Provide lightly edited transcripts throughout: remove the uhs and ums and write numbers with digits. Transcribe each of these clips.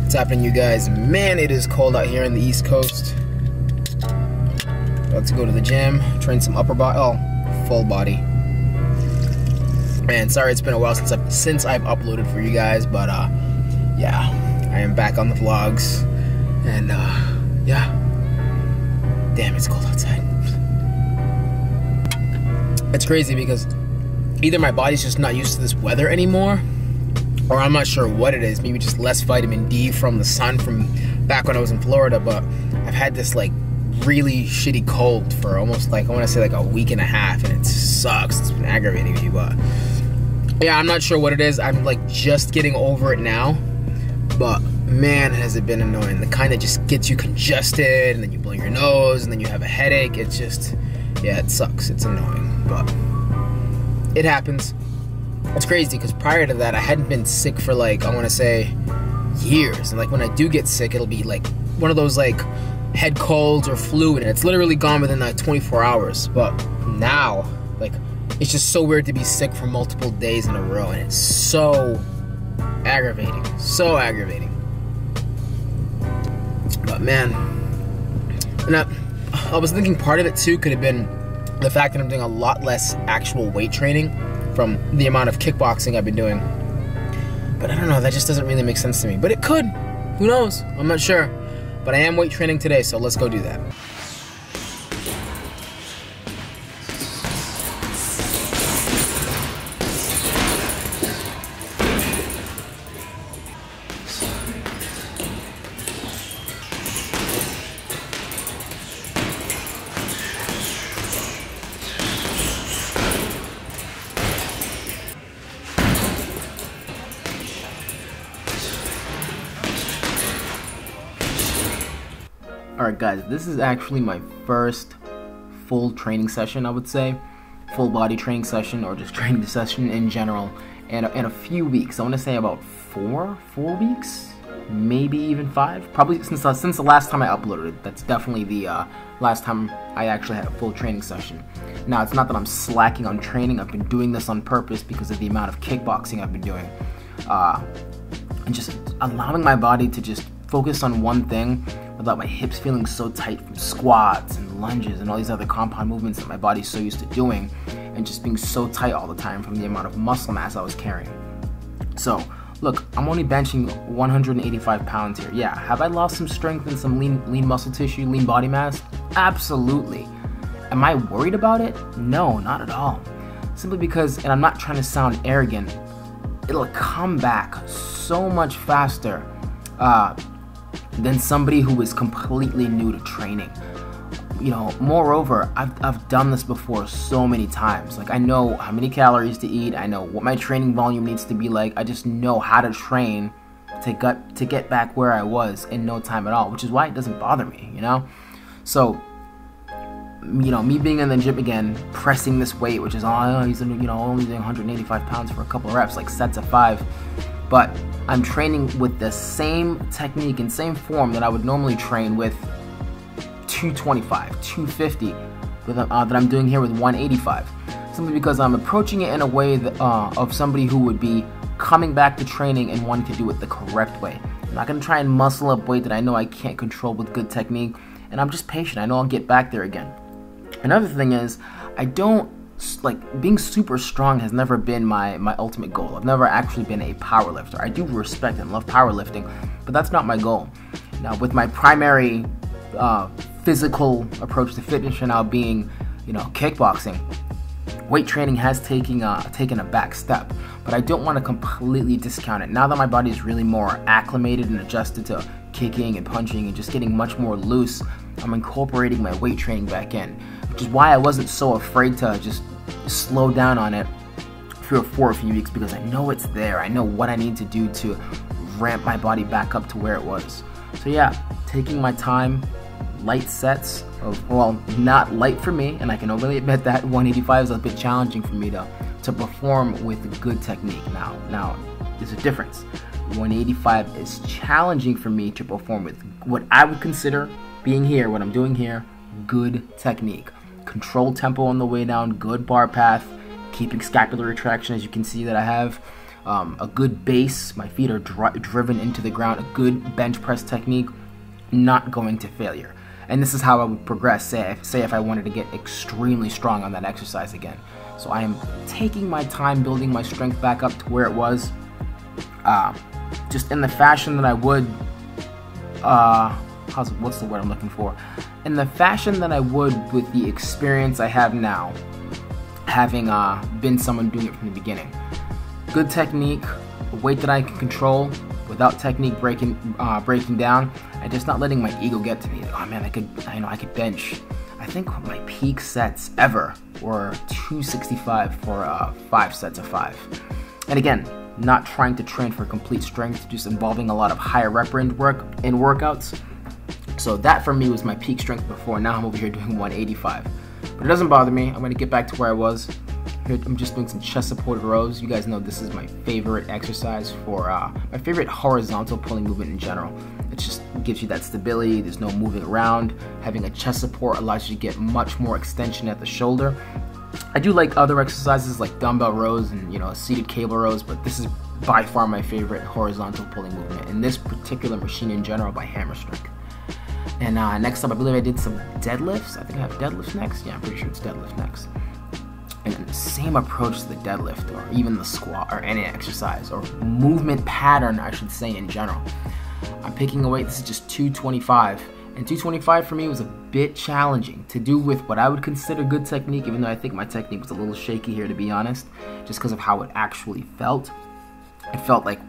What's happening, you guys? Man, it is cold out here in the East Coast. About to go to the gym, train some upper body, full body. Man, sorry it's been a while since I've uploaded for you guys, but yeah, I am back on the vlogs, and yeah, damn, it's cold outside. It's crazy because either my body's just not used to this weather anymore, or I'm not sure what it is. Maybe just less vitamin D from the sun from back when I was in Florida, but I've had this like really shitty cold for almost like, I want to say like a week and a half, and it sucks. It's been aggravating me, but yeah, I'm not sure what it is. I'm like just getting over it now, but man, has it been annoying. The kind that just gets you congested, and then you blow your nose, and then you have a headache. It's just, yeah, it sucks. It's annoying, but it happens. It's crazy because prior to that, I hadn't been sick for like, I want to say years. And like when I do get sick, it'll be like one of those like head colds or flu, and it's literally gone within like 24 hours. But now, like, it's just so weird to be sick for multiple days in a row, and it's so aggravating. So aggravating. But man, and I was thinking part of it too could have been the fact that I'm doing a lot less actual weight training from the amount of kickboxing I've been doing. But I don't know, that just doesn't really make sense to me. But it could. Who knows? I'm not sure. But I am weight training today, so let's go do that. Alright guys, this is actually my first full training session, I would say. Full body training session, or just training session in general, in a few weeks. I want to say about four weeks? Maybe even 5? Probably since the last time I uploaded it. That's definitely the last time I actually had a full training session. Now, it's not that I'm slacking on training. I've been doing this on purpose because of the amount of kickboxing I've been doing. And just allowing my body to just focus on one thing without my hips feeling so tight from squats and lunges and all these other compound movements that my body's so used to doing, and just being so tight all the time from the amount of muscle mass I was carrying. So, look, I'm only benching 185 pounds here. Yeah, have I lost some strength and some lean muscle tissue, lean body mass? Absolutely. Am I worried about it? No, not at all. Simply because, and I'm not trying to sound arrogant, it'll come back so much faster than somebody who is completely new to training. You know, moreover, I've done this before so many times. Like, I know how many calories to eat, I know what my training volume needs to be like, I just know how to train to get back where I was in no time at all, which is why it doesn't bother me, you know? So, you know, me being in the gym again, pressing this weight, which is, he's, you know, only doing 185 pounds for a couple of reps, like sets of 5, but I'm training with the same technique and same form that I would normally train with 225, 250, that I'm doing here with 185. Simply because I'm approaching it in a way that, of somebody who would be coming back to training and wanting to do it the correct way. I'm not going to try and muscle up weight that I know I can't control with good technique, and I'm just patient. I know I'll get back there again. Another thing is, I don't, like, being super strong has never been my ultimate goal. I've never actually been a power lifter. I do respect and love powerlifting, but that's not my goal. Now, with my primary physical approach to fitness now being, you know, kickboxing, weight training has taken a back step, but I don't want to completely discount it. Now that my body is really more acclimated and adjusted to kicking and punching and just getting much more loose, I'm incorporating my weight training back in, which is why I wasn't so afraid to just slow down on it for a few weeks, because I know it's there. I know what I need to do to ramp my body back up to where it was. So yeah, taking my time, light sets of, well, not light for me, and I can only admit that 185 is a bit challenging for me to perform with good technique. Now there's a difference. 185 is challenging for me to perform with what I would consider being here, what I'm doing here, good technique. Controlled tempo on the way down, good bar path, keeping scapular retraction, as you can see that I have. a good base, my feet are driven into the ground, a good bench press technique, not going to failure. And this is how I would progress, say if I wanted to get extremely strong on that exercise again. So I am taking my time building my strength back up to where it was, just in the fashion that I would, what's the word I'm looking for? In the fashion that I would with the experience I have now, having been someone doing it from the beginning. Good technique, a weight that I can control without technique breaking down, and just not letting my ego get to me. Like, oh man, I could bench. I think my peak sets ever were 265 for 5 sets of 5. And again, not trying to train for complete strength, just involving a lot of higher rep range work in workouts. So that for me was my peak strength before. Now I'm over here doing 185. But it doesn't bother me. I'm going to get back to where I was. Here, I'm just doing some chest supported rows. You guys know this is my favorite exercise for my favorite horizontal pulling movement in general. It just gives you that stability. There's no moving around. Having a chest support allows you to get much more extension at the shoulder. I do like other exercises like dumbbell rows and seated cable rows, but this is by far my favorite horizontal pulling movement in this particular machine in general by Hammer Strength. And next up, I believe I did some deadlifts. I think I have deadlifts next. Yeah, I'm pretty sure it's deadlift next. And the same approach to the deadlift or even the squat or any exercise or movement pattern, I should say, in general. I'm picking a weight. This is just 225. And 225 for me was a bit challenging to do with what I would consider good technique, even though I think my technique was a little shaky here, to be honest, just because of how it actually felt. It felt like,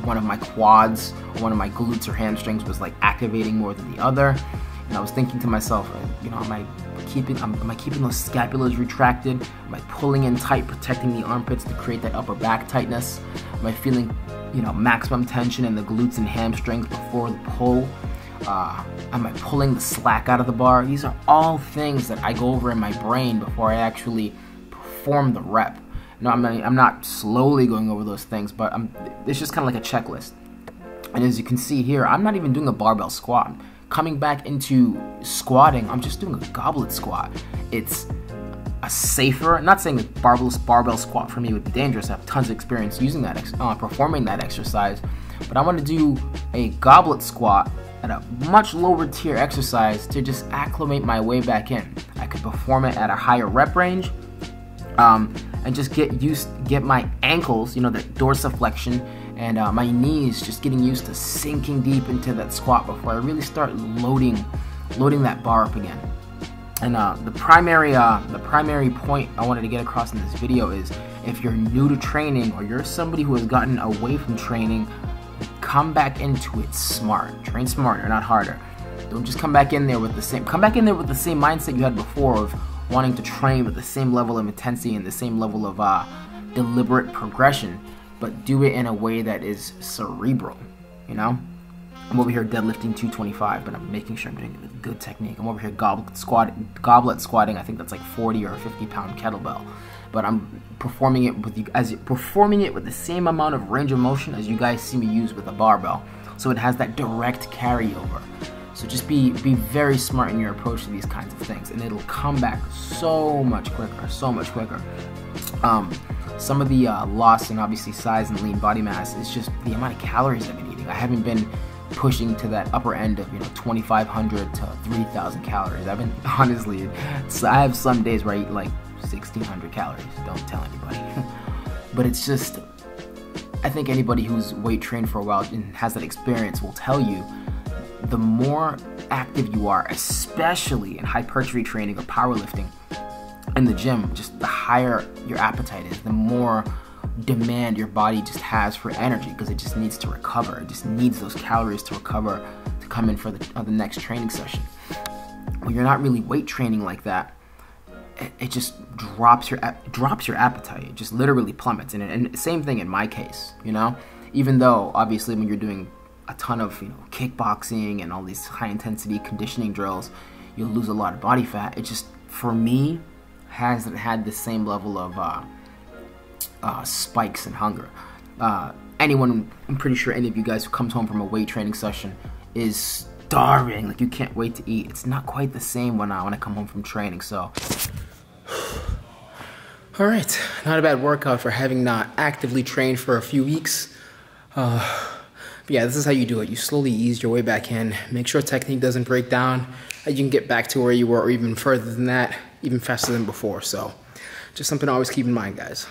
one of my quads or one of my glutes or hamstrings was like activating more than the other. And I was thinking to myself, am I keeping those scapulas retracted? Am I pulling in tight, protecting the armpits to create that upper back tightness? Am I feeling, maximum tension in the glutes and hamstrings before the pull? Am I pulling the slack out of the bar? These are all things that I go over in my brain before I actually perform the rep. No, I'm not slowly going over those things, but it's just kind of like a checklist. And as you can see here, I'm not even doing a barbell squat. Coming back into squatting, I'm just doing a goblet squat. It's a safer, not saying that barbell squat for me would be dangerous. I have tons of experience using that, performing that exercise. But I want to do a goblet squat at a much lower tier exercise to just acclimate my way back in. I could perform it at a higher rep range. And just get my ankles, that dorsiflexion, and my knees just getting used to sinking deep into that squat before I really start loading that bar up again. And the primary point I wanted to get across in this video is, if you're new to training or you're somebody who has gotten away from training, come back into it smart. Train smarter, not harder. Don't just come back in there with the same mindset you had before of wanting to train with the same level of intensity and the same level of deliberate progression, but do it in a way that is cerebral, I'm over here deadlifting 225, but I'm making sure I'm doing it with good technique. I'm over here goblet squatting. I think that's like 40 or 50 pound kettlebell, but I'm performing it with the same amount of range of motion as you guys see me use with a barbell, so it has that direct carryover. So just be very smart in your approach to these kinds of things, and it'll come back so much quicker. Some of the loss in obviously size and lean body mass is just the amount of calories I've been eating. I haven't been pushing to that upper end of 2,500 to 3,000 calories. I've been honestly, I have some days where I eat like 1,600 calories. Don't tell anybody. But it's just, I think anybody who's weight trained for a while and has that experience will tell you, the more active you are, especially in hypertrophy training or powerlifting in the gym, just the higher your appetite is, the more demand your body just has for energy, because it just needs to recover. It just needs those calories to recover to come in for the next training session. When you're not really weight training like that, it just drops your appetite. It just literally plummets. And same thing in my case, even though obviously when you're doing a ton of kickboxing and all these high intensity conditioning drills, you'll lose a lot of body fat. It just, for me, hasn't had the same level of spikes and hunger. I'm pretty sure any of you guys who comes home from a weight training session is starving, like you can't wait to eat. It's not quite the same when I come home from training. So All right, not a bad workout for having not actively trained for a few weeks. But yeah, this is how you do it. You slowly ease your way back in. Make sure technique doesn't break down. You can get back to where you were or even further than that, even faster than before. So just something to always keep in mind, guys.